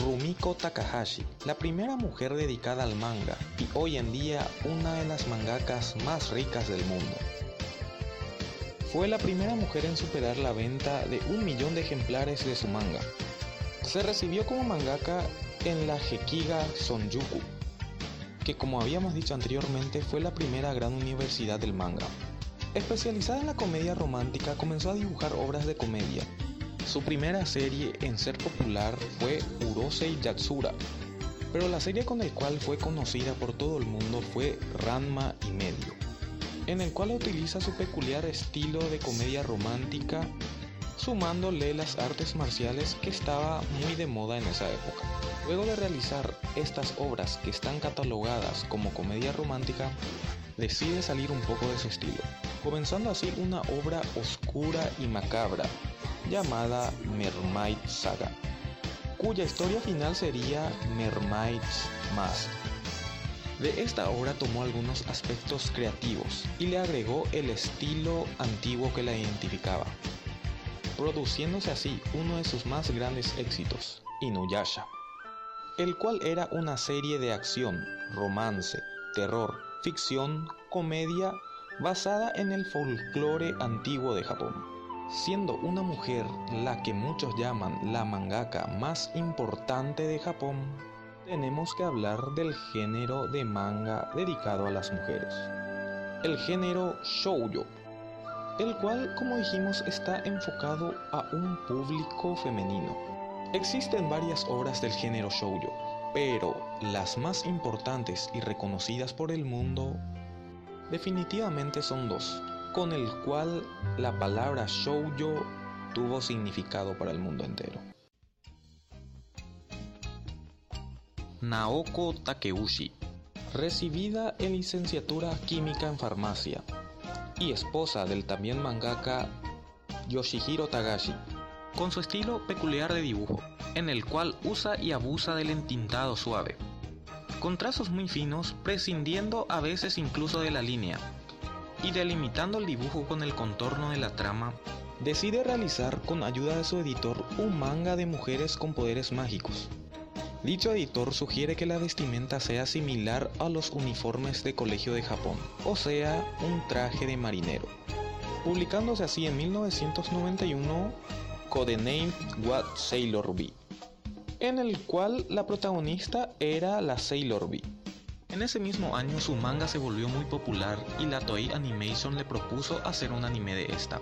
Rumiko Takahashi, la primera mujer dedicada al manga y hoy en día una de las mangakas más ricas del mundo. Fue la primera mujer en superar la venta de 1 millón de ejemplares de su manga. Se recibió como mangaka en la Gekiga Sonjuku, que como habíamos dicho anteriormente fue la primera gran universidad del manga. Especializada en la comedia romántica, comenzó a dibujar obras de comedia. Su primera serie en ser popular fue Urosei Yatsura, pero la serie con la cual fue conocida por todo el mundo fue Ranma y medio, en el cual utiliza su peculiar estilo de comedia romántica, sumándole las artes marciales que estaba muy de moda en esa época. Luego de realizar estas obras que están catalogadas como comedia romántica, decide salir un poco de su estilo, comenzando así una obra oscura y macabra llamada Mermaid Saga, cuya historia final sería Mermaid's Mask. De esta obra tomó algunos aspectos creativos y le agregó el estilo antiguo que la identificaba, produciéndose así uno de sus más grandes éxitos, Inuyasha, el cual era una serie de acción, romance, terror, ficción, comedia basada en el folclore antiguo de Japón. Siendo una mujer la que muchos llaman la mangaka más importante de Japón, tenemos que hablar del género de manga dedicado a las mujeres, el género shoujo, el cual, como dijimos, está enfocado a un público femenino. Existen varias obras del género shoujo, pero las más importantes y reconocidas por el mundo definitivamente son dos, con el cual la palabra shoujo tuvo significado para el mundo entero. Naoko Takeuchi, recibida en licenciatura química en farmacia y esposa del también mangaka Yoshihiro Tagashi, con su estilo peculiar de dibujo, en el cual usa y abusa del entintado suave, con trazos muy finos, prescindiendo a veces incluso de la línea, y delimitando el dibujo con el contorno de la trama, decide realizar con ayuda de su editor un manga de mujeres con poderes mágicos. Dicho editor sugiere que la vestimenta sea similar a los uniformes de colegio de Japón, o sea, un traje de marinero, publicándose así en 1991 Codename What Sailor V, en el cual la protagonista era la Sailor V. En ese mismo año su manga se volvió muy popular y la Toei Animation le propuso hacer un anime de esta,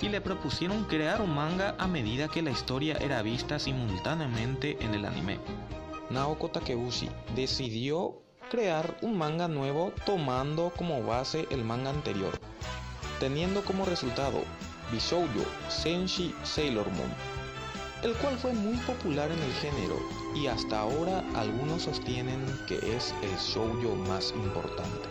y le propusieron crear un manga a medida que la historia era vista simultáneamente en el anime. Naoko Takeuchi decidió crear un manga nuevo tomando como base el manga anterior, teniendo como resultado Bishoujo Senshi Sailor Moon, el cual fue muy popular en el género y hasta ahora algunos sostienen que es el shoujo más importante.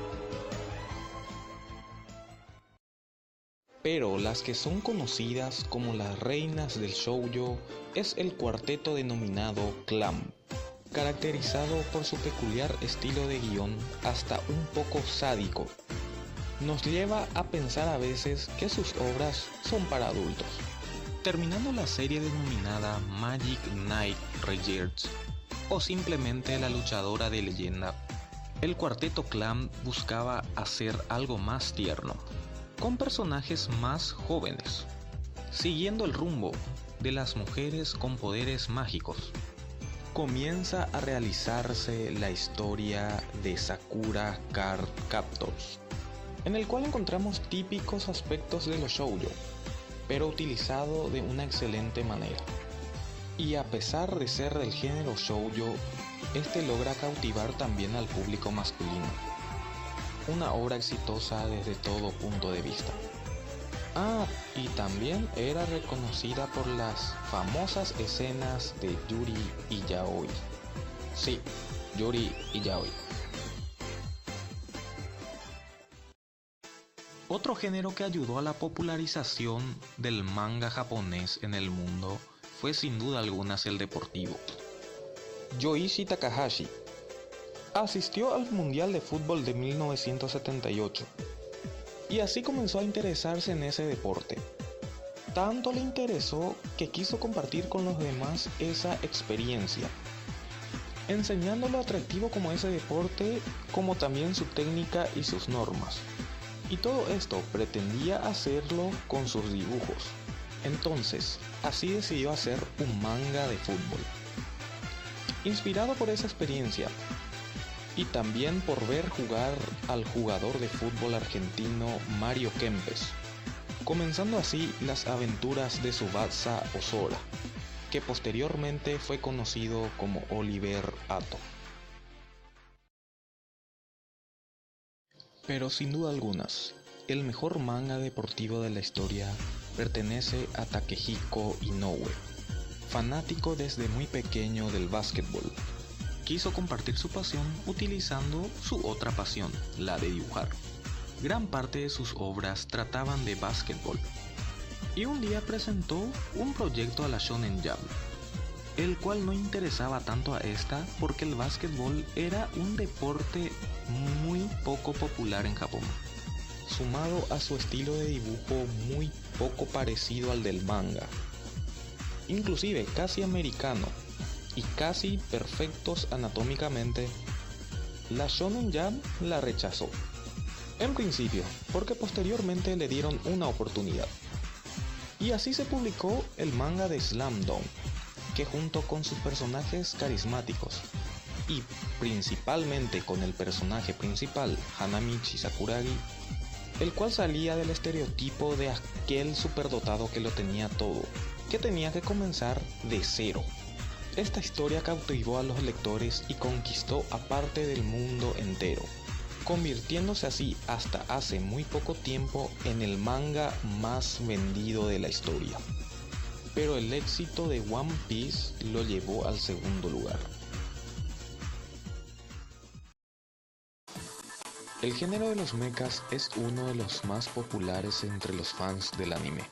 Pero las que son conocidas como las reinas del shoujo es el cuarteto denominado Clam, caracterizado por su peculiar estilo de guión hasta un poco sádico. Nos lleva a pensar a veces que sus obras son para adultos. Terminando la serie denominada Magic Knight Regerts o simplemente La luchadora de leyenda, el cuarteto Clam buscaba hacer algo más tierno, con personajes más jóvenes, siguiendo el rumbo de las mujeres con poderes mágicos. Comienza a realizarse la historia de Sakura Card Captors, en el cual encontramos típicos aspectos de los shoujo, pero utilizado de una excelente manera. Y a pesar de ser del género shoujo, este logra cautivar también al público masculino. Una obra exitosa desde todo punto de vista. Y también era reconocida por las famosas escenas de Yuri y Yaoi. Sí, Yuri y Yaoi. Otro género que ayudó a la popularización del manga japonés en el mundo fue sin duda alguna el deportivo. Yoichi Takahashi asistió al Mundial de Fútbol de 1978 y así comenzó a interesarse en ese deporte. Tanto le interesó que quiso compartir con los demás esa experiencia, enseñando lo atractivo como ese deporte, como también su técnica y sus normas. Y todo esto pretendía hacerlo con sus dibujos. Entonces, así decidió hacer un manga de fútbol. Inspirado por esa experiencia, y también por ver jugar al jugador de fútbol argentino Mario Kempes, comenzando así las aventuras de Tsubasa Ozora, que posteriormente fue conocido como Oliver Atom. Pero sin duda algunas, el mejor manga deportivo de la historia pertenece a Takehiko Inoue. Fanático desde muy pequeño del básquetbol, quiso compartir su pasión utilizando su otra pasión, la de dibujar. Gran parte de sus obras trataban de básquetbol, y un día presentó un proyecto a la Shonen Jump, el cual no interesaba tanto a esta porque el básquetbol era un deporte muy poco popular en Japón, sumado a su estilo de dibujo muy poco parecido al del manga, inclusive casi americano y casi perfectos anatómicamente. La Shonen Jump la rechazó, en principio porque posteriormente le dieron una oportunidad, y así se publicó el manga de Slam Dunk, que junto con sus personajes carismáticos y principalmente con el personaje principal Hanamichi Sakuragi, el cual salía del estereotipo de aquel superdotado que lo tenía todo, que tenía que comenzar de cero. Esta historia cautivó a los lectores y conquistó a parte del mundo entero, convirtiéndose así hasta hace muy poco tiempo en el manga más vendido de la historia. Pero el éxito de One Piece lo llevó al segundo lugar. El género de los mechas es uno de los más populares entre los fans del anime,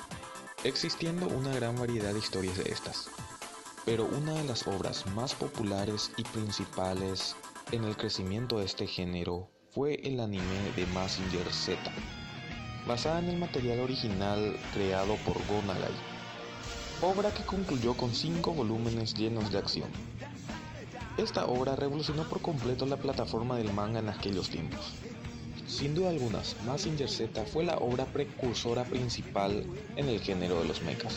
existiendo una gran variedad de historias de estas. Pero una de las obras más populares y principales en el crecimiento de este género fue el anime de Mazinger Z, basada en el material original creado por Go Nagai, obra que concluyó con 5 volúmenes llenos de acción. Esta obra revolucionó por completo la plataforma del manga en aquellos tiempos. Sin duda alguna, Mazinger Z fue la obra precursora principal en el género de los mechas,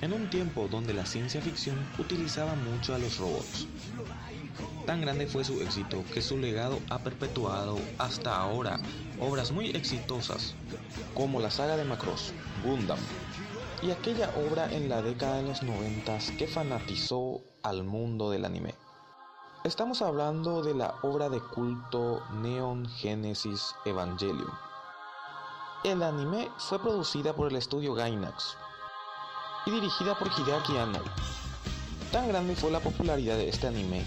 en un tiempo donde la ciencia ficción utilizaba mucho a los robots. Tan grande fue su éxito que su legado ha perpetuado hasta ahora obras muy exitosas como la saga de Macross, Gundam, y aquella obra en la década de los 90 que fanatizó al mundo del anime. Estamos hablando de la obra de culto Neon Genesis Evangelion. El anime fue producida por el estudio Gainax y dirigida por Hideaki Anno. Tan grande fue la popularidad de este anime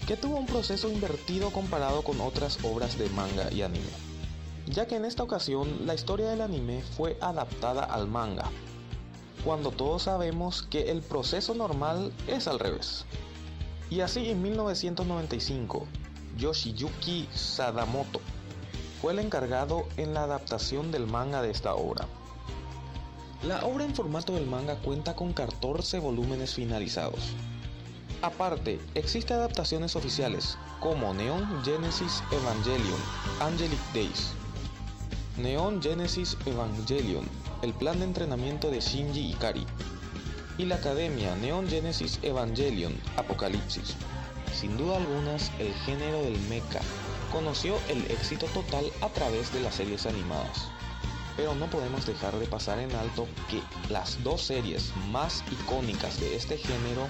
que tuvo un proceso invertido comparado con otras obras de manga y anime, ya que en esta ocasión la historia del anime fue adaptada al manga, cuando todos sabemos que el proceso normal es al revés. Y así en 1995, Yoshiyuki Sadamoto fue el encargado en la adaptación del manga de esta obra. La obra en formato del manga cuenta con 14 volúmenes finalizados. Aparte, existen adaptaciones oficiales como Neon Genesis Evangelion, Angelic Days, Neon Genesis Evangelion, el plan de entrenamiento de Shinji Ikari, y la academia Neon Genesis Evangelion Apocalipsis. Sin duda algunas, el género del mecha conoció el éxito total a través de las series animadas. Pero no podemos dejar de pasar en alto que las dos series más icónicas de este género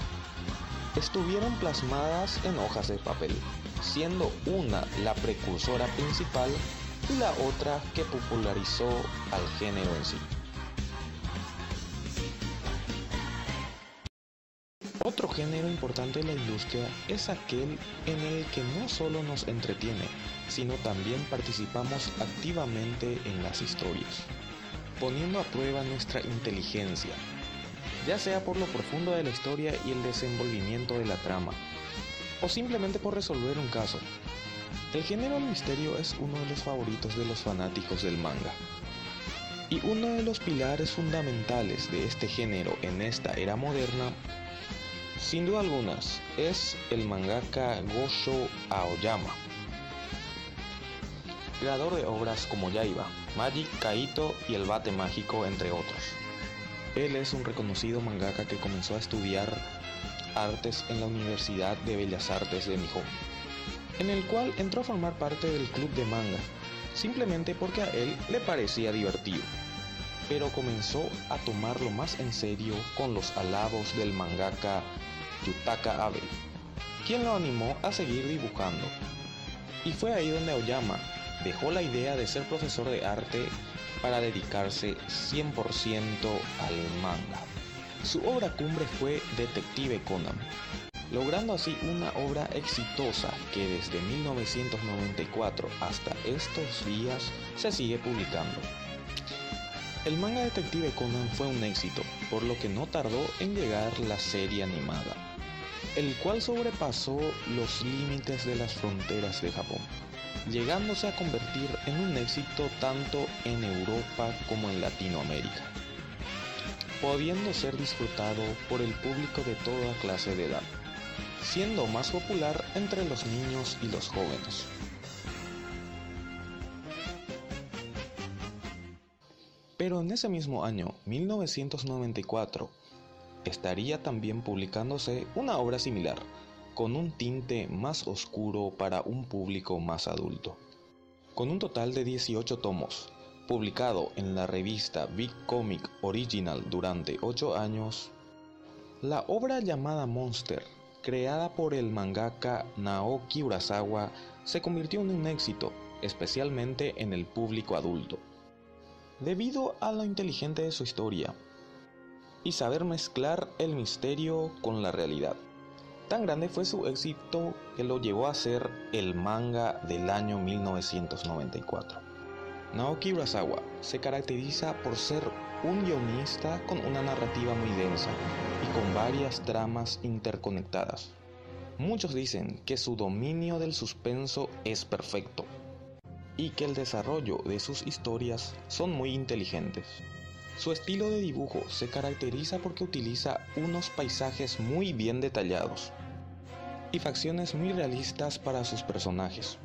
estuvieron plasmadas en hojas de papel, siendo una la precursora principal y la otra que popularizó al género en sí. Otro género importante de la industria es aquel en el que no solo nos entretiene, sino también participamos activamente en las historias, poniendo a prueba nuestra inteligencia, ya sea por lo profundo de la historia y el desenvolvimiento de la trama, o simplemente por resolver un caso. El género del misterio es uno de los favoritos de los fanáticos del manga. Y uno de los pilares fundamentales de este género en esta era moderna, sin duda algunas, es el mangaka Gosho Aoyama, creador de obras como Yaiba, Magic, Kaito y El Bate Mágico, entre otros. Él es un reconocido mangaka que comenzó a estudiar artes en la Universidad de Bellas Artes de Nihon, en el cual entró a formar parte del club de manga, simplemente porque a él le parecía divertido, pero comenzó a tomarlo más en serio con los alabos del mangaka Yutaka Abe, quien lo animó a seguir dibujando. Y fue ahí donde Aoyama dejó la idea de ser profesor de arte para dedicarse 100% al manga. Su obra cumbre fue Detective Conan, logrando así una obra exitosa que desde 1994 hasta estos días se sigue publicando. El manga Detective Conan fue un éxito, por lo que no tardó en llegar la serie animada, el cual sobrepasó los límites de las fronteras de Japón, llegándose a convertir en un éxito tanto en Europa como en Latinoamérica, pudiendo ser disfrutado por el público de toda clase de edad, siendo más popular entre los niños y los jóvenes. Pero en ese mismo año, 1994, estaría también publicándose una obra similar, con un tinte más oscuro para un público más adulto. Con un total de 18 tomos, publicado en la revista Big Comic Original durante 8 años, la obra llamada Monster, creada por el mangaka Naoki Urasawa, se convirtió en un éxito, especialmente en el público adulto, debido a lo inteligente de su historia y saber mezclar el misterio con la realidad. Tan grande fue su éxito que lo llevó a ser el manga del año 1994. Naoki Urasawa se caracteriza por ser un guionista con una narrativa muy densa y con varias tramas interconectadas. Muchos dicen que su dominio del suspenso es perfecto y que el desarrollo de sus historias son muy inteligentes. Su estilo de dibujo se caracteriza porque utiliza unos paisajes muy bien detallados y facciones muy realistas para sus personajes.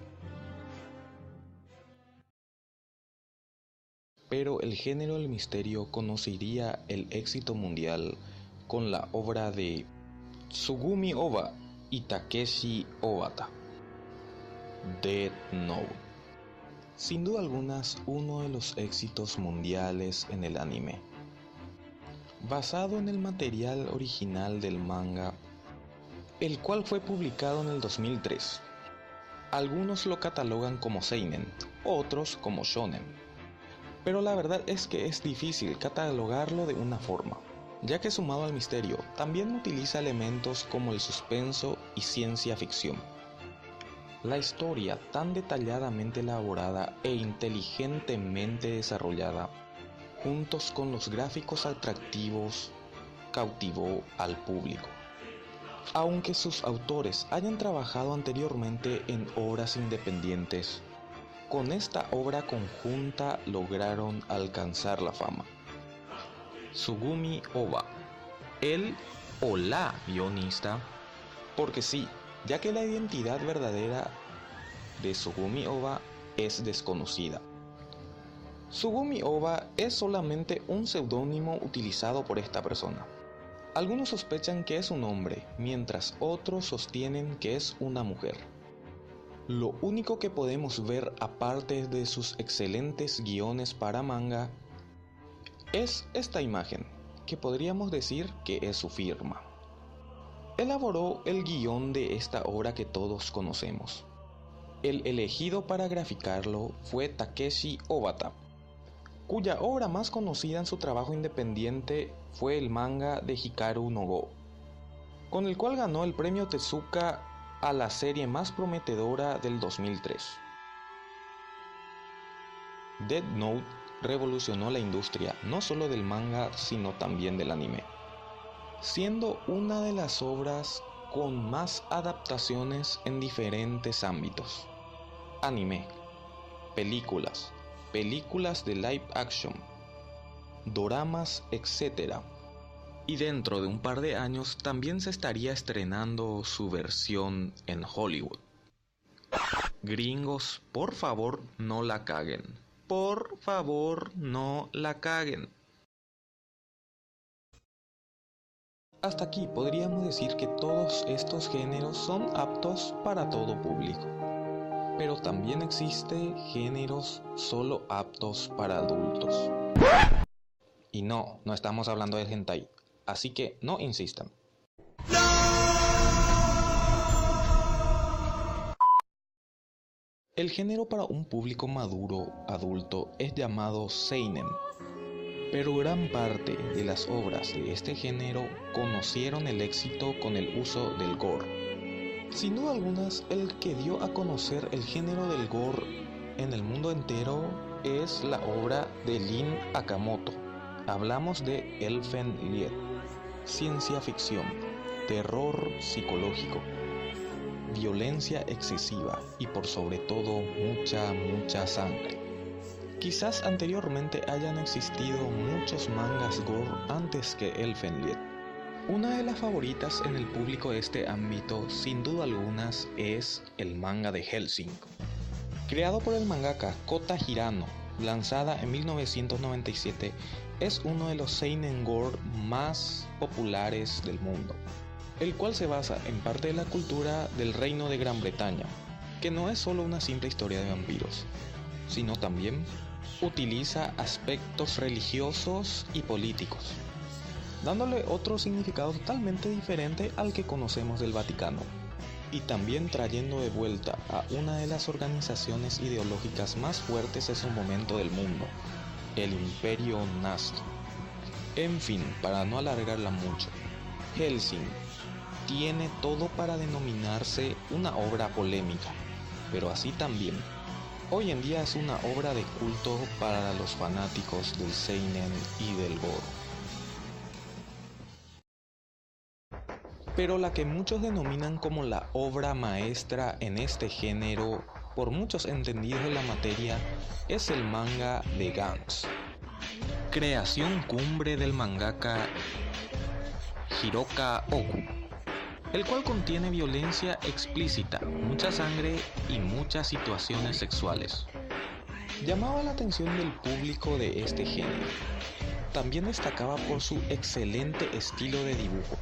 Pero el género del misterio conocería el éxito mundial con la obra de Tsugumi Ohba y Takeshi Obata, Death Note. Sin duda algunas, uno de los éxitos mundiales en el anime. Basado en el material original del manga, el cual fue publicado en el 2003. Algunos lo catalogan como seinen, otros como shonen. Pero la verdad es que es difícil catalogarlo de una forma, ya que sumado al misterio, también utiliza elementos como el suspenso y ciencia ficción. La historia, tan detalladamente elaborada e inteligentemente desarrollada, juntos con los gráficos atractivos, cautivó al público. Aunque sus autores hayan trabajado anteriormente en obras independientes, con esta obra conjunta lograron alcanzar la fama. Tsugumi Ohba, el o la guionista, porque sí, ya que la identidad verdadera de Tsugumi Ohba es desconocida. Tsugumi Ohba es solamente un seudónimo utilizado por esta persona. Algunos sospechan que es un hombre, mientras otros sostienen que es una mujer. Lo único que podemos ver aparte de sus excelentes guiones para manga es esta imagen, que podríamos decir que es su firma. Elaboró el guión de esta obra que todos conocemos. El elegido para graficarlo fue Takeshi Obata, cuya obra más conocida en su trabajo independiente fue el manga de Hikaru no Go, con el cual ganó el premio Tezuka a la serie más prometedora del 2003. Death Note revolucionó la industria no solo del manga sino también del anime, siendo una de las obras con más adaptaciones en diferentes ámbitos: anime, películas de live action, doramas, etc. Y dentro de un par de años también se estaría estrenando su versión en Hollywood. Gringos, por favor, no la caguen. Por favor, no la caguen. Hasta aquí podríamos decir que todos estos géneros son aptos para todo público. Pero también existe géneros solo aptos para adultos. Y no estamos hablando del hentai, así que no insistan. El género para un público maduro, adulto, es llamado seinen. Pero gran parte de las obras de este género conocieron el éxito con el uso del gore. Sin duda algunas, el que dio a conocer el género del gore en el mundo entero es la obra de Lin Akamoto. Hablamos de Elfen Lied, ciencia ficción, terror psicológico, violencia excesiva y por sobre todo mucha sangre. Quizás anteriormente hayan existido muchos mangas gore antes que Elfen Lied. Una de las favoritas en el público de este ámbito, sin duda algunas, es el manga de Hellsing. Creado por el mangaka Kota Hirano, lanzada en 1997, es uno de los seinen gore más populares del mundo, el cual se basa en parte de la cultura del Reino de Gran Bretaña, que no es solo una simple historia de vampiros, sino también utiliza aspectos religiosos y políticos, dándole otro significado totalmente diferente al que conocemos del Vaticano, y también trayendo de vuelta a una de las organizaciones ideológicas más fuertes en su momento del mundo, el Imperio Nazi. En fin, para no alargarla mucho, Hellsing tiene todo para denominarse una obra polémica, pero así también hoy en día es una obra de culto para los fanáticos del seinen y del gore. Pero la que muchos denominan como la obra maestra en este género, por muchos entendidos de la materia, es el manga de Gantz. Creación cumbre del mangaka Hiroka Oku, el cual contiene violencia explícita, mucha sangre y muchas situaciones sexuales. Llamaba la atención del público de este género. También destacaba por su excelente estilo de dibujo,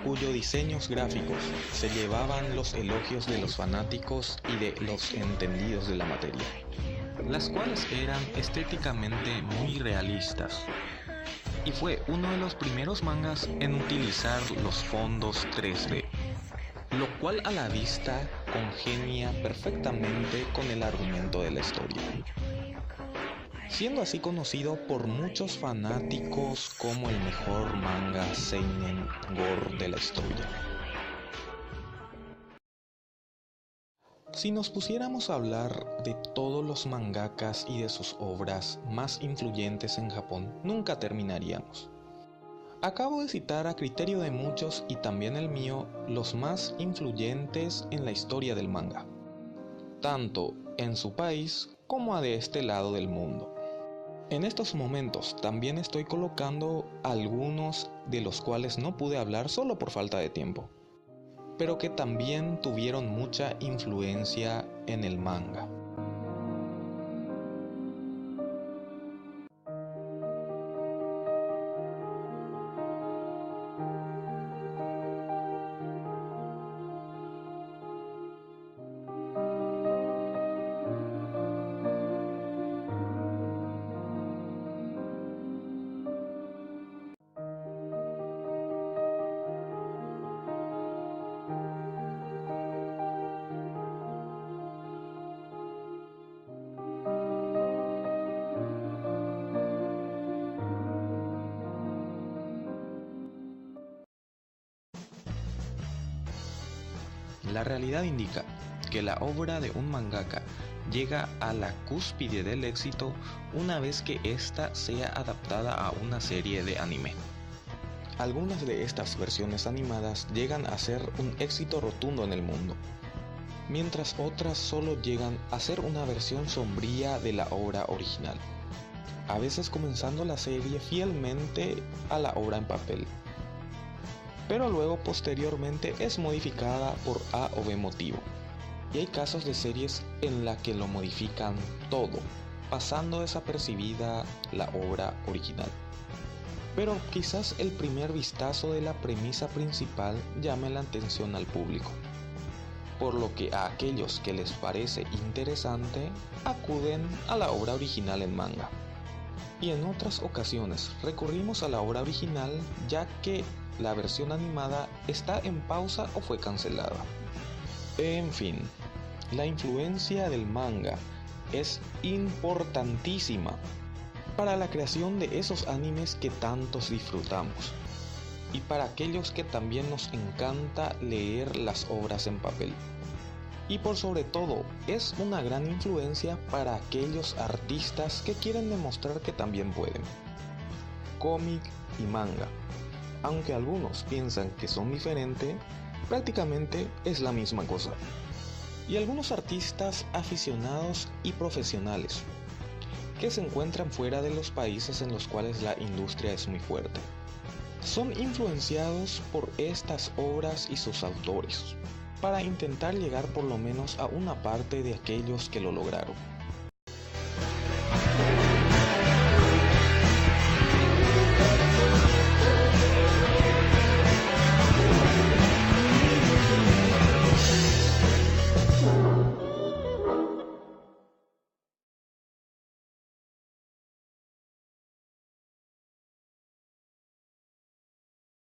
cuyos diseños gráficos se llevaban los elogios de los fanáticos y de los entendidos de la materia, las cuales eran estéticamente muy realistas. Y fue uno de los primeros mangas en utilizar los fondos 3D, lo cual a la vista congenia perfectamente con el argumento de la historia, siendo así conocido por muchos fanáticos como el mejor manga seinen gore de la historia. Si nos pusiéramos a hablar de todos los mangakas y de sus obras más influyentes en Japón, nunca terminaríamos. Acabo de citar a criterio de muchos y también el mío, los más influyentes en la historia del manga, tanto en su país como de este lado del mundo. En estos momentos también estoy colocando algunos de los cuales no pude hablar solo por falta de tiempo, pero que también tuvieron mucha influencia en el manga. La realidad indica que la obra de un mangaka llega a la cúspide del éxito una vez que ésta sea adaptada a una serie de anime. Algunas de estas versiones animadas llegan a ser un éxito rotundo en el mundo, mientras otras solo llegan a ser una versión sombría de la obra original. a veces comenzando la serie fielmente a la obra en papel, pero luego posteriormente es modificada por A o B motivo. Y hay casos de series en la que lo modifican todo, pasando desapercibida la obra original. Pero quizás el primer vistazo de la premisa principal llame la atención al público, por lo que a aquellos que les parece interesante acuden a la obra original en manga. Y en otras ocasiones recurrimos a la obra original ya que la versión animada está en pausa o fue cancelada. En fin, la influencia del manga es importantísima para la creación de esos animes que tantos disfrutamos y para aquellos que también nos encanta leer las obras en papel. Y por sobre todo, es una gran influencia para aquellos artistas que quieren demostrar que también pueden. Cómic y manga, aunque algunos piensan que son diferentes, prácticamente es la misma cosa. Y algunos artistas aficionados y profesionales que se encuentran fuera de los países en los cuales la industria es muy fuerte, son influenciados por estas obras y sus autores, para intentar llegar por lo menos a una parte de aquellos que lo lograron.